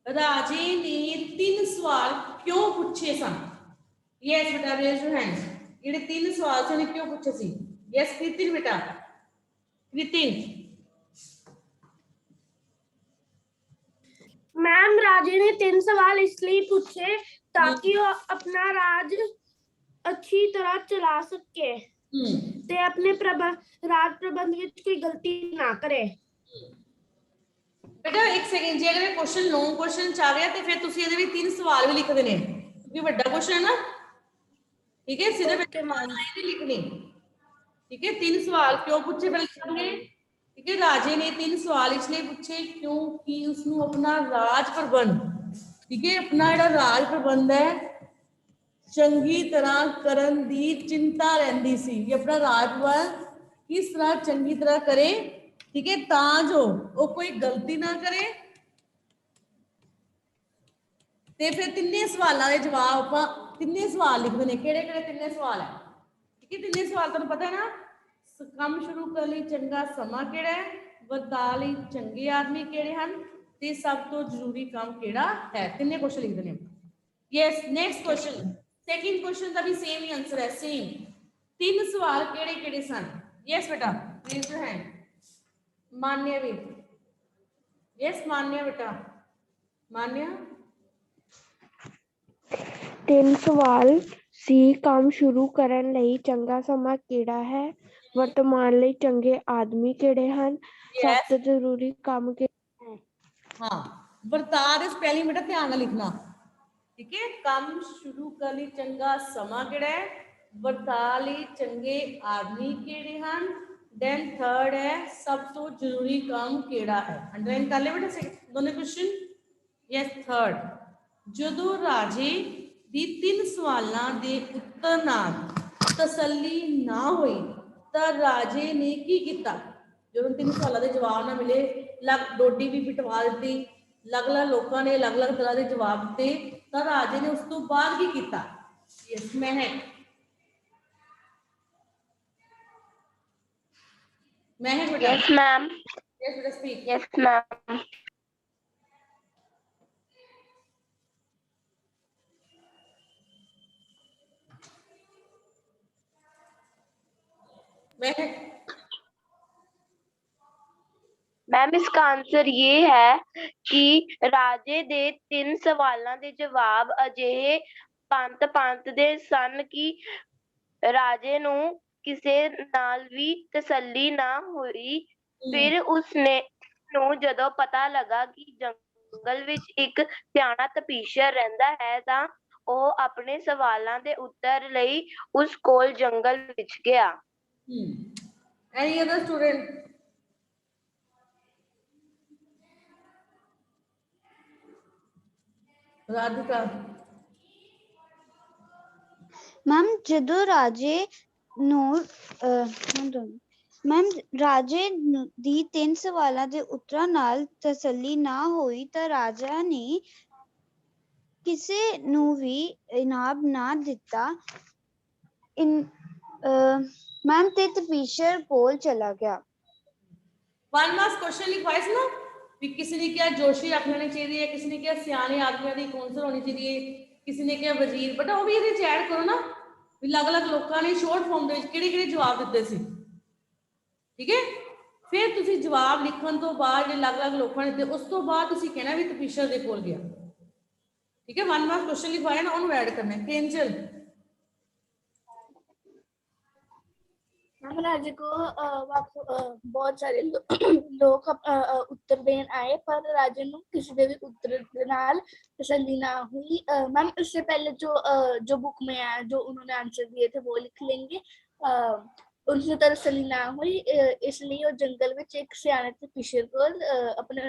राजे ने 3 सवाल क्यों पूछे सन? यस बेटा, रेज योर हैंड। ये 3 सवाल से क्यों पूछे सी? यस कृतिन बेटा, कृतिन। मैम, राजे ने 3 सवाल इसलिए पूछे ताकि वो अपना राज अच्छी तरह चला सके ते अपने राज प्रबंध में कोई गलती ना करे। बेटा एक सेकंड जी, अगर क्वेश्चन लॉन्ग क्वेश्चन चल रहा है तो फिर तुसी ਇਹਦੇ ਵਿੱਚ 3 सवाल भी लिख देने, क्योंकि ਵੱਡਾ क्वेश्चन है ना, ठीक है। सीधे बेटे लाइन नहीं लिखनी, ठीक है। 3 सवाल क्यों पूछे पहले लिखेंगे, ठीक है। राजे ने 3 सवाल इसलिए पूछे क्योंकि उसनु अपना राज प्रबंध, ठीक है, अपना ਜਿਹੜਾ ਰਾਜ ਪ੍ਰਬੰਧ ਹੈ ਚੰਗੀ ਤਰ੍ਹਾਂ ਕਰਨ ਦੀ ਚਿੰਤਾ ਰਹਿੰਦੀ ਸੀ ਕਿ ਆਪਣਾ ਰਾਜਪਾਲ ਕਿਸ ਤਰ੍ਹਾਂ ਚੰਗੀ ਤਰ੍ਹਾਂ ਕਰੇ, ਠੀਕ ਹੈ, ਤਾਂ ਜੋ ਉਹ ਕੋਈ ਗਲਤੀ ਨਾ ਕਰੇ। ਤੇ ਫਿਰ ਤਿੰਨੇ ਸਵਾਲਾਂ ਦੇ ਜਵਾਬ ਆਪਾਂ ਤਿੰਨੇ ਸਵਾਲ ਲਿਖਦੇ ਨੇ। ਕਿਹੜੇ ਕਿਹੜੇ ਤਿੰਨੇ ਸਵਾਲ ਹੈ, ਠੀਕ ਹੈ। ਤਿੰਨੇ ਸਵਾਲ ਤੁਹਾਨੂੰ ਪਤਾ ਹੈ ਨਾ, ਕੰਮ ਸ਼ੁਰੂ ਕਰਨ ਲਈ ਚੰਗਾ ਸਮਾਂ ਕਿਹੜਾ ਹੈ, ਵਰਤਾਅ ਲਈ ਚੰਗੇ ਆਦਮੀ ਕਿਹੜੇ ਹਨ, ਤੇ ਸਭ ਤੋਂ ਜ਼ਰੂਰੀ ਕੰਮ ਕਿਹੜਾ ਹੈ। ਤਿੰਨੇ ਕੁਐਸਚਨ ਲਿਖਦੇ ਨੇ। Yes, next question, second question ਦਾ ਵੀ ਸੇਮ ਹੀ ਆਨਸਰ ਹੈ, ਸੇਮ। ਤਿੰਨ ਸਵਾਲ ਕਿਹੜੇ ਕਿਹੜੇ ਸਨ? ਯੈਸ ਬੇਟਾ, ਰੇਜ਼ ਯੋਰ हैंड। ਮਾਨਿਆ ਵੀ, ਯੈਸ ਮਾਨਿਆ ਬੇਟਾ, ਮਾਨਿਆ। ਤਿੰਨ ਸਵਾਲ ਸੀ। ਕੰਮ ਸ਼ੁਰੂ ਕਰਨ ਲਈ ਚੰਗਾ ਸਮਾਂ ਕਿਹੜਾ ਹੈ, ਵਰਤਮਾਨ ਲਈ ਚੰਗੇ ਆਦਮੀ ਕਿਹੜੇ ਹਨ, ਸਭ ਤੋਂ ਜ਼ਰੂਰੀ ਕੰਮ ਕਿਹੜਾ ਹੈ। हाँ, ਵਰਤਾਅ ਦੇ ਸਪੈਲਿੰਗ ਬੇਟਾ ਧਿਆਨ ਨਾਲ ਲਿਖਣਾ, ਠੀਕ ਹੈ। ਕੰਮ ਸ਼ੁਰੂ ਕਰਨ ਲਈ ਚੰਗਾ ਸਮਾਂ ਕਿਹੜਾ ਹੈ, ਵਰਤਾਅ ਲਈ ਚੰਗੇ ਆਦਮੀ ਕਿਹੜੇ ਹਨ, ਦੈਨ ਥਰਡ ਹੈ ਸਭ ਤੋਂ ਜ਼ਰੂਰੀ ਕੰਮ ਕਿਹੜਾ ਹੈ। ਅੰਡਰਲਾਈਨ ਕਰ ਲਿਆ ਬੇਟਾ ਦੋਨੇ ਕੁਐਸਚਨ। ਯੈਸ, ਥਰਡ, ਜਦੋਂ ਰਾਜੇ ਦੀ ਤਿੰਨ ਸਵਾਲਾਂ ਦੇ ਉੱਤਰ ਨਾਲ ਤਸੱਲੀ ਨਾ ਹੋਈ ਤਾਂ ਰਾਜੇ ਨੇ ਕੀ ਕੀਤਾ? ਜਦੋਂ ਤਿੰਨ ਸਵਾਲਾਂ ਦੇ ਜਵਾਬ ਨਾ ਮਿਲੇ, ਡੋਡੀ ਵੀ ਪਿਟਵਾ ਦਿੱਤੀ, ਅਲੱਗ-ਅਲੱਗ ਲੋਕਾਂ ਨੇ ਅਲੱਗ-ਅਲੱਗ ਤਰ੍ਹਾਂ ਦੇ ਜਵਾਬ ਦਿੱਤੇ, ਤਾਂ ਰਾਜੇ ਨੇ ਉਸ ਤੋਂ ਬਾਅਦ ਕੀ ਕੀਤਾ? ਯੈਸ ਮਹਿਕ, ਮਹਿਕ ਬੇਟਾ। Yes ma'am. ਯੈਸ ਬੇਟਾ ਸਪੀਕ। Yes ma'am. ਮਹਿਕ, मैम इसका आंसर ये है कि राजे दे तीन सवालों के जवाब अजिहे पंत दे सन कि राजे नू किसे नाल भी तसल्ली ना हुई। फिर उसने नू जदों पता लगा कि जंगल विच एक सियाणा तपीशर रहिंदा है तां ओह अपने सवालों के उत्तर लई उस कोल जंगल विच गया। Any other student? Radhika. Ma'am ਜਦੋਂ ਰਾਜੇ ਨੂੰ ਮੈਮ ਰਾਜੇ ਦੀ ਤਿੰਨ ਸਵਾਲਾਂ ਦੇ ਉੱਤਰਾਂ ਨਾਲ ਤਸੱਲੀ ਨਾ ਹੋਈ ਤਾਂ ਰਾਜਾ ਨੇ ਕਿਸੇ ਨੂੰ ਵੀ ਇਨਾਮ ਨਾ ਦਿੱਤਾ। मैम ते तपीशर कोल चला गया। वन मार्क्स क्वेश्चन लिखवाए ਸੀ ਨਾ ਵੀ ਕਿਸੇ ਨੇ ਕਿਹਾ ਜੋਸ਼ੀ ਰੱਖ ਲੈਣੀ ਚਾਹੀਦੀ ਹੈ, ਕਿਸੇ ਨੇ ਕਿਹਾ ਸਿਆਣੇ ਆਦਮੀਆਂ ਦੀ ਕੌਂਸਲ ਹੋਣੀ ਚਾਹੀਦੀ ਹੈ, ਕਿਸੇ ਨੇ ਕਿਹਾ ਵਜ਼ੀਰ। ਬਟ ਉਹ ਵੀ ਇਹਦੇ ਚ ਐਡ ਕਰੋ ਨਾ ਵੀ ਅਲੱਗ-ਅਲੱਗ ਲੋਕਾਂ ਨੇ ਸ਼ੋਰਟ ਫਾਰਮ ਦੇ ਵਿੱਚ ਕਿਹੜੇ-ਕਿਹੜੇ ਜਵਾਬ ਦਿੱਤੇ ਸੀ, ਠੀਕ ਹੈ। ਫਿਰ ਤੁਸੀਂ ਜਵਾਬ ਲਿਖਣ ਤੋਂ ਬਾਅਦ ਜੇ ਅਲੱਗ-ਅਲੱਗ ਲੋਕਾਂ ਨੇ ਦਿੱਤੇ, ਉਸ ਤੋਂ ਬਾਅਦ ਤੁਸੀਂ ਕਹਿਣਾ ਵੀ ਤਪੀਸ਼ਰ ਦੇ ਕੋਲ ਗਿਆ, ਠੀਕ ਹੈ। वन मार्क्स क्वेश्चन लिखवाया ना, ਉਹਨੂੰ ਐਡ ਕਰਨਾ है। केंजल, राजे को बहुत सारे लोग उत्तर देन आए पर राजे ਨੂੰ ਕਿਸੇ ਦੇ ਵੀ उत्तर ਦੇ ਨਾਲ तसल्ली ना हुई। मैम इससे पहले जो बुक में है जो उन्होंने आंसर दिए थे वो लिख लेंगे। उनसे तसल्ली ना हुई इसलिए ਉਹ ਜੰਗਲ ਵਿੱਚ ਇੱਕ ਸਿਆਣੇ ਤਪੀਸ਼ਰ ਕੋਲ ਆਪਣੇ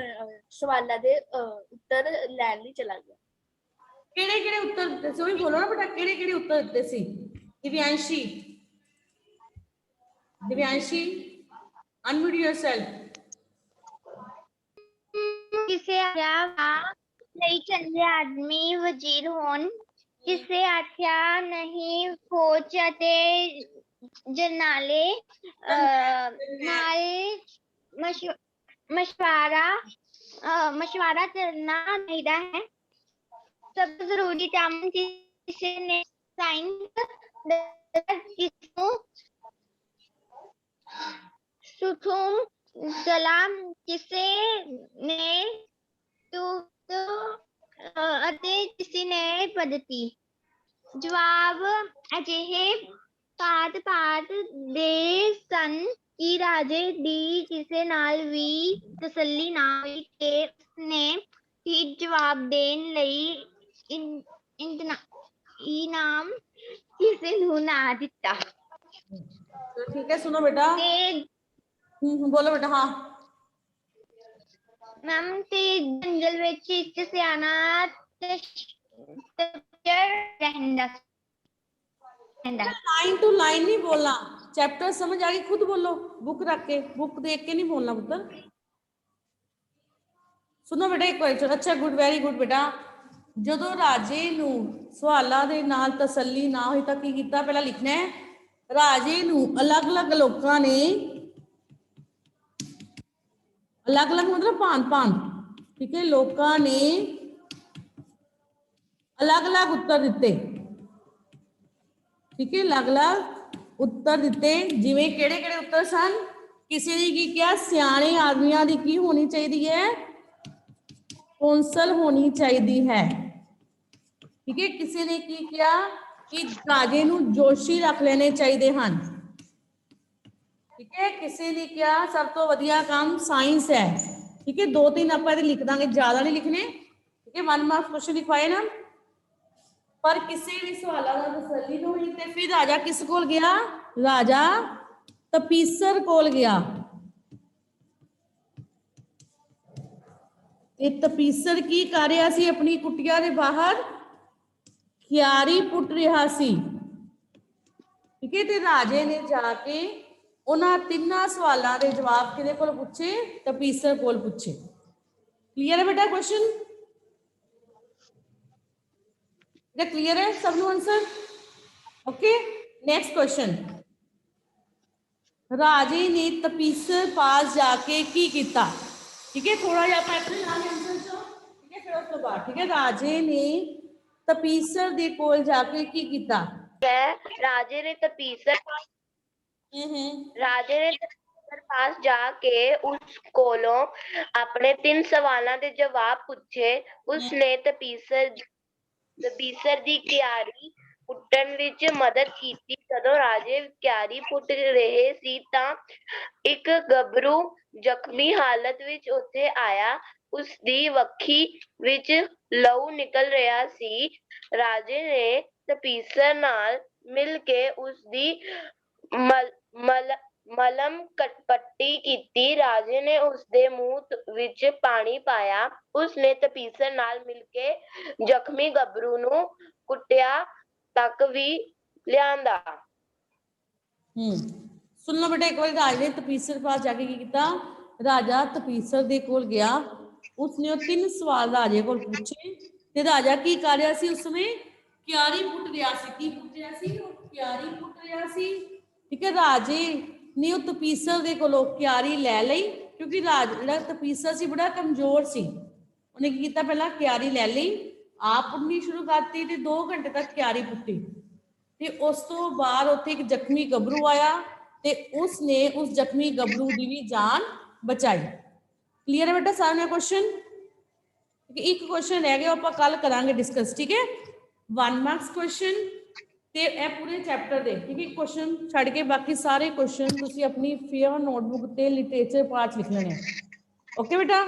ਸਵਾਲਾਂ ਦੇ ਉੱਤਰ ਲੈਣ ਲਈ ਚਲਾ ਗਿਆ। ਕਿਹੜੇ-ਕਿਹੜੇ ਉੱਤਰ ਦਿੱਤੇ ਸੀ ਉਹ ਵੀ ਬੋਲੋ ਨਾ ਬੇਟਾ, ਕਿਹੜੇ-ਕਿਹੜੇ ਉੱਤਰ ਦਿੱਤੇ ਸੀ? ਦਿਵਿਆਂਸ਼ੀ, दिव्यांशी, unmute yourself. किसे नहीं चंगे आदमी वजीर होन, किसे आख्या नहीं फौज ते जरनाले नाल मशवरा करना चाहिए है। सब जरूरी काम किसी ने साइंस किसू सुथुम सलाम किसे ने ਅਤੇ ਕਿਸੇ ਨੇ ਪਦਤੀ। ਜਵਾਬ ਅਜਿਹੇ ਪਾਤ ਦੇ ਸਨ ਕਿ ਰਾਜੇ ਦੀ ਕਿਸੇ ਨਾਲ ਵੀ ਤਸੱਲੀ ਨਾ ਹੋਈ ਤੇ ਉਸਨੇ ਹੀ ਜਵਾਬ ਦੇਣ ਲਈ ਇਨਾਮ ਕਿਸੇ ਨੂੰ ਨਾ ਦਿੱਤਾ। तो ठीक है, सुनो बेटा। बोलो बेटा। हाँ मैम ते जंगल विच एक सियाना तपीशर रहंदा ਪੈਂਦਾ। लाइन टू लाइन नहीं बोलना, चैप्टर समझ आ गई खुद बोलो, बुक रख के, बुक देख के नहीं बोलना पुत्र। सुनो बेटा एक क्वेश्चन, अच्छा गुड, वेरी गुड बेटा। ਜਦੋਂ ਰਾਜੇ ਨੂੰ ਸਵਾਲਾਂ ਦੇ ਨਾਲ ਤਸੱਲੀ ਨਾ ਹੋਈ ਤਾਂ ਕੀ ਕੀਤਾ, ਪਹਿਲਾਂ ਲਿਖਣਾ ਹੈ ਰਾਜੇ ਨੂੰ ਅਲੱਗ-ਅਲੱਗ ਲੋਕਾਂ ਨੇ, ਅਲੱਗ-ਅਲੱਗ ਮਤਲਬ ਭਾਂਤ-ਭਾਂਤ, ਠੀਕ ਹੈ, ਲੋਕਾਂ ਨੇ ਅਲੱਗ-ਅਲੱਗ ਉੱਤਰ ਦਿੱਤੇ, ਠੀਕ ਹੈ, ਅਲੱਗ-ਅਲੱਗ ਉੱਤਰ ਦਿੱਤੇ। ਜਿਵੇਂ ਕਿਹੜੇ-ਕਿਹੜੇ ਉੱਤਰ ਸਨ? ਕਿਸੇ ਨੇ ਕੀ ਕਿਹਾ, ਸਿਆਣੇ ਆਦਮੀਆਂ ਦੀ ਕੀ ਹੋਣੀ ਚਾਹੀਦੀ ਹੈ, ਕੌਂਸਲ ਹੋਣੀ ਚਾਹੀਦੀ ਹੈ, ਠੀਕ ਹੈ। ਕਿਸੇ ਨੇ ਕੀ ਕਿਹਾ ਕਿ ਰਾਜੇ ਨੂੰ ਜੋਸ਼ੀ ਰੱਖ ਲੈਣੇ ਚਾਹੀਦੇ ਹਨ, ਠੀਕ ਹੈ। ਕਿਸੇ ਨੇ ਕਿਹਾ ਸਭ ਤੋਂ ਵਧੀਆ ਕੰਮ ਸਾਇੰਸ ਹੈ, ਠੀਕ ਹੈ। 2-3 ਆਪਾਂ ਇਹਦੇ ਲਿਖ ਦਾਂਗੇ, ਜ਼ਿਆਦਾ ਨਹੀਂ ਲਿਖਣੇ, ਠੀਕ ਹੈ। 1 ਮਾਰਕ ਕੁਐਸਚਨ ਲਿਖਵਾਏ ਨਾ। ਪਰ ਕਿਸੇ ਵੀ ਸਵਾਲਾਂ ਦਾ ਤਸੱਲੀ ਨਾ ਹੋਈ ਤੇ ਫਿਰ ਰਾਜਾ ਕਿਸ ਕੋਲ ਗਿਆ? ਰਾਜਾ ਤਪੀਸਰ ਕੋਲ ਗਿਆ। ਤੇ ਤਪੀਸਰ ਕੀ ਕਰ ਰਿਹਾ ਸੀ? ਆਪਣੀ ਕੁਟੀਆ ਦੇ ਬਾਹਰ ਕਿਆਰੀ ਪੁੱਟ ਰਿਹਾ ਸੀ, ਠੀਕ ਹੈ। ਤੇ ਰਾਜੇ ਨੇ ਜਾ ਕੇ ਉਹਨਾਂ ਤਿੰਨਾਂ ਸਵਾਲਾਂ ਦੇ ਜਵਾਬ ਕਿਹਦੇ ਕੋਲ ਪੁੱਛੇ? ਤਪੀਸਰ ਕੋਲ ਪੁੱਛੇ। ਕਲੀਅਰ ਹੈ ਬੇਟਾ ਕੁਐਸਚਨ? ਇਹ ਕਲੀਅਰ ਹੈ ਸਭ ਨੂੰ ਆਨਸਰ? Okay, next question. ਰਾਜੇ ਨੇ ਤਪੀਸਰ ਪਾਸ ਜਾ ਕੇ ਕੀ ਕੀਤਾ? ठीक है, थोड़ा जिहा ਆਪਾਂ ਇੱਥੇ ਲਾ ਕੇ ਆਨਸਰ ਚੋ, ਠੀਕ ਹੈ। ਫਿਰ ਉਸ ਤੋਂ ਬਾਅਦ, ਠੀਕ ਹੈ, ਰਾਜੇ ਨੇ ਤਪੀਸਰ ਦੇ ਕੋਲ ਜਾ ਕੇ ਕੀ ਕੀਤਾ? ਰਾਜੇ ਨੇ ਤਪੀਸਰ ਪਾਸ ਜਾ ਕੇ ਉਸ ਕੋਲੋਂ ਆਪਣੇ 3 ਸਵਾਲਾਂ ਦੇ ਜਵਾਬ ਪੁੱਛੇ। ਉਸਨੇ ਤਪੀਸਰ ਦੀ ਕਿਆਰੀ ਪੁੱਟਣ ਵਿੱਚ ਮਦਦ ਕੀਤੀ। ਜਦੋਂ ਰਾਜੇ ਕਿਆਰੀ ਪੁੱਟ ਰਹੇ ਸੀ ਤਾਂ ਇੱਕ ਗੱਭਰੂ ਜ਼ਖਮੀ ਹਾਲਤ ਵਿੱਚ ਉੱਥੇ ਆਇਆ। ਉਸਦੀ ਵੱਖੀ ਵਿੱਚ ਲਹੂ ਨਿਕਲ ਰਿਹਾ ਸੀ। ਰਾਜੇ ਨੇ ਤਪੀਸਰ ਨਾਲ ਮਿਲ ਕੇ ਉਸਦੀ ਮਲਮ ਪੱਟੀ ਕੀਤੀ। ਰਾਜੇ ਨੇ ਉਸਦੇ ਮੂੰਹ ਵਿੱਚ ਪਾਣੀ ਪਾਇਆ। ਉਸਨੇ ਤਪੀਸਰ ਨਾਲ ਮਿਲ ਕੇ ਜ਼ਖਮੀ ਗੱਭਰੂ ਨੂੰ ਕੁਟਿਆ ਤੱਕ ਵੀ ਲਿਆਂਦਾ। ਸੁਣ ਲਓ ਬੇਟਾ ਇੱਕ ਵਾਰੀ। ਰਾਜੇ ਨੇ ਤਪੀਸਰ ਪਾਸ ਜਾ ਕੇ ਕੀ ਕੀਤਾ? ਰਾਜਾ ਤਪੀਸਰ ਦੇ ਕੋਲ ਗਿਆ। ਉਸਨੇ ਉਹ 3 ਸਵਾਲ ਰਾਜੇ ਕੋਲ ਪੁੱਛੇ ਤੇ ਰਾਜਾ ਕੀ ਕਰ ਰਿਹਾ ਸੀ? ਉਸਨੇ ਕਿਆਰੀ ਪੁੱਟ ਰਿਹਾ ਸੀ। ਕੀ ਪੁੱਟ ਰਿਹਾ ਸੀ? ਉਹ ਕਿਆਰੀ ਪੁੱਟ ਰਿਹਾ ਸੀ, ਠੀਕ ਹੈ। ਰਾਜੇ ਨੇ ਉਹ ਤਪੀਸਰ ਦੇ ਕੋਲੋਂ ਕਿਆਰੀ ਲੈ ਲਈ, ਕਿਉਂਕਿ ਜਿਹੜਾ ਤਪੀਸਰ ਸੀ ਬੜਾ ਕਮਜ਼ੋਰ ਸੀ। ਉਹਨੇ ਕੀ ਕੀਤਾ? ਪਹਿਲਾਂ ਕਿਆਰੀ ਲੈ ਲਈ, ਆਪ ਪੁੱਟਣੀ ਸ਼ੁਰੂ ਕਰਤੀ ਤੇ 2 ਘੰਟੇ ਤੱਕ ਕਿਆਰੀ ਪੁੱਟੀ। ਤੇ ਉਸ ਤੋਂ ਬਾਅਦ ਉੱਥੇ ਇੱਕ ਜ਼ਖਮੀ ਗੱਭਰੂ ਆਇਆ ਤੇ ਉਸਨੇ ਉਸ ਜ਼ਖਮੀ ਗੱਭਰੂ ਦੀ ਵੀ ਜਾਨ ਬਚਾਈ। ਕਲੀਅਰ ਹੈ ਬੇਟਾ ਸਾਰਿਆਂ ਨੂੰ ਕੁਐਸਚਨ? ਇੱਕ ਕੁਐਸਚਨ ਰਹਿ ਗਿਆ, ਆਪਾਂ ਕੱਲ ਕਰਾਂਗੇ ਡਿਸਕਸ, ਠੀਕ ਹੈ। 1 ਮਾਰਕਸ ਕੁਐਸਚਨ ਤੇ ਇਹ ਪੂਰੇ ਚੈਪਟਰ ਦੇ, ਠੀਕ ਹੈ। ਕੁਐਸਚਨ ਛੱਡ ਕੇ ਬਾਕੀ ਸਾਰੇ ਕੁਐਸਚਨ ਤੁਸੀਂ ਆਪਣੀ ਫੇਅਰ ਨੋਟਬੁੱਕ ਤੇ ਲਿਟਰੇਚਰ ਪਾਰਟ ਲਿਖ ਲੈਣੇ। ਓਕੇ ਬੇਟਾ।